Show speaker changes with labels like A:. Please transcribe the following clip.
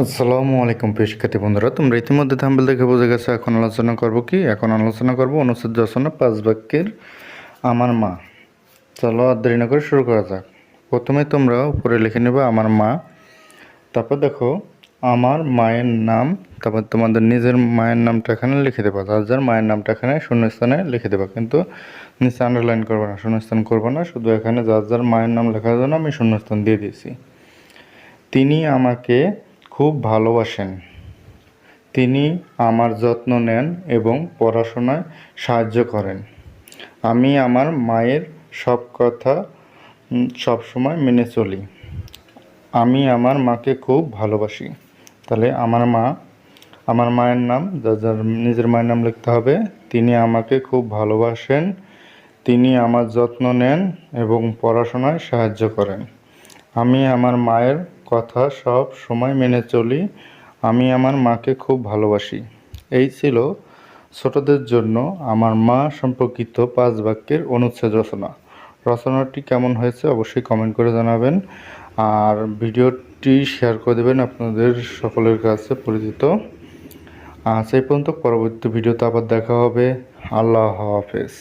A: আসসালামু আলাইকুম প্রিয় শিক্ষার্থী বন্ধুরা, তোমরা ইতিমধ্যে থাম্বনেল দেখে বুঝে গেছো। এখন আলোচনা করব অনুচ্ছেদ রচনা 5 বাক্যের আমার মা। চলো আর দেরি না করে শুরু করা যাক। প্রথমে তোমরা উপরে লিখে নেবে আমার মা, তারপর দেখো আমার মায়ের নাম, তারপর তোমাদের নিজের মায়ের নামটা এখানে লিখে দেবা। যার যার মায়ের নামটা এখানে শূন্যস্থানে লিখে দেবা, কিন্তু নিচে আন্ডারলাইন করবে না, শূন্যস্থান করবে না, শুধু এখানে যার যার মায়ের নাম লেখার জন্য আমি শূন্যস্থান দিয়ে দিয়েছি। তিনি আমাকে খুব ভালোবাসেন। তিনি আমার যত্ন নেন এবং পড়াশোনায় সাহায্য করেন। আমি আমার মায়ের সব কথা সবসময় মেনে চলি। আমি আমার মাকে খুব ভালোবাসি। তাহলে আমার মায়ের নাম, যার যার নিজের মায়ের নাম লিখতে হবে। তিনি আমাকে খুব ভালোবাসেন, তিনি আমার যত্ন নেন এবং পড়াশোনায় সাহায্য করেন। আমি আমার মায়ের কথা সব সময় মেনে চলি। আমি আমার মাকে খুব ভালোবাসি। এই ছিল ছোটদের জন্য আমার মা সম্পর্কিত 5 বাক্যের অনুচ্ছেদ রচনা। রচনাটি কেমন হয়েছে অবশ্যই কমেন্ট করে জানাবেন, আর ভিডিওটি শেয়ার করে দেবেন আপনাদের সকলের কাছে পরিচিত। সেই পর্যন্ত পরবর্তী ভিডিওতে আবার দেখা হবে। আল্লাহ হাফেজ।